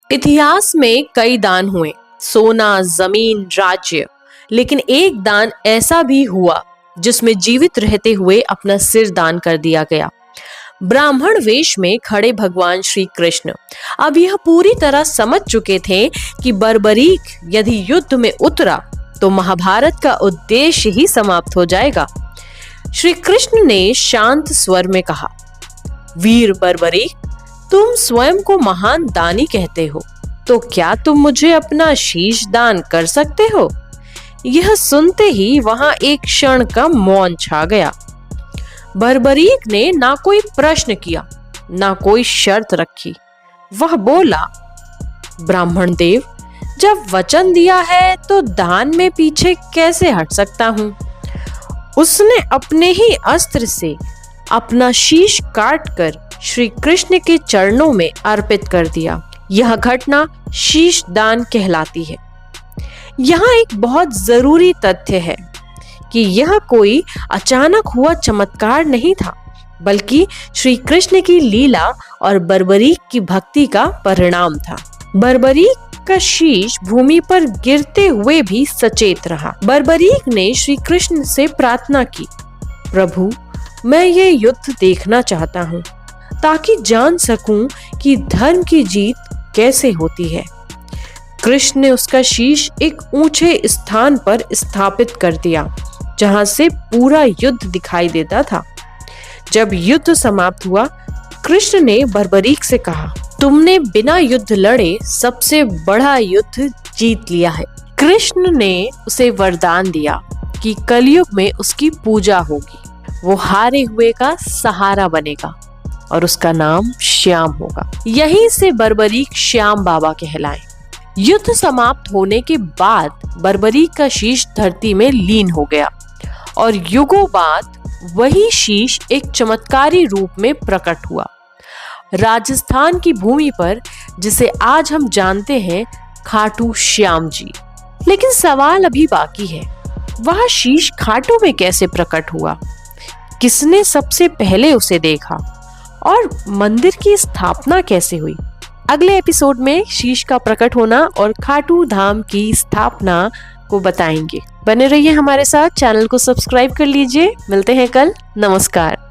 इतिहास में कई दान हुए, सोना, जमीन, राज्य, लेकिन एक दान ऐसा भी हुआ जिसमें जीवित रहते हुए अपना सिर दान कर दिया गया। ब्राह्मण वेश में खड़े भगवान श्री कृष्ण अब यह पूरी तरह समझ चुके थे कि बर्बरीक यदि युद्ध में उतरा तो महाभारत का उद्देश्य ही समाप्त हो जाएगा। श्री कृष्ण ने शांत स्वर में कहा, वीर बर्बरीक, तुम स्वयं को महान दानी कहते हो, तो क्या तुम मुझे अपना शीश दान कर सकते हो? यह सुनते ही वहां एक क्षण का मौन छा गया। बर्बरीक ने ना कोई प्रश्न किया, ना कोई शर्त रखी। वह बोला, ब्राह्मण देव, जब वचन दिया है तो दान में पीछे कैसे हट सकता हूं? उसने अपने ही अस्त्र से अपना शीश काटकर श्री कृष्ण के चरणों में अर्पित कर दिया। यह घटना शीश दान कहलाती है। यहाँ एक बहुत जरूरी तथ्य है कि यह कोई अचानक हुआ चमत्कार नहीं था, बल्कि श्री कृष्ण की लीला और बर्बरीक की भक्ति का परिणाम था। बर्बरीक का शीश भूमि पर गिरते हुए भी सचेत रहा। बर्बरीक ने श्री कृष्ण से प्रार्थना की, प्रभु, मैं ये युद्ध देखना चाहता हूँ ताकि जान सकूं कि धर्म की जीत कैसे होती है। कृष्ण ने उसका शीश एक ऊंचे स्थान पर स्थापित कर दिया, जहां से पूरा युद्ध दिखाई देता था। जब युद्ध समाप्त हुआ, कृष्ण ने बर्बरीक से कहा, तुमने बिना युद्ध लड़े सबसे बड़ा युद्ध जीत लिया है। कृष्ण ने उसे वरदान दिया कि कलयुग में उसकी पूजा होगी, वो हारे हुए का सहारा बनेगा और उसका नाम श्याम होगा। यहीं से बर्बरीक श्याम बाबा कहलाए। युद्ध समाप्त होने के बाद बर्बरीक का शीश धरती में लीन हो गया और युगों बाद वही शीश एक चमत्कारी रूप में प्रकट हुआ। राजस्थान की भूमि पर, जिसे आज हम जानते हैं खाटू श्याम जी। लेकिन सवाल अभी बाकी है, वह शीश खाटू में कैसे प्रकट हुआ? किसने सबसे पहले उसे देखा और मंदिर की स्थापना कैसे हुई? अगले एपिसोड में शीश का प्रकट होना और खाटू धाम की स्थापना को बताएंगे। बने रहिए हमारे साथ, चैनल को सब्सक्राइब कर लीजिए। मिलते हैं कल। नमस्कार।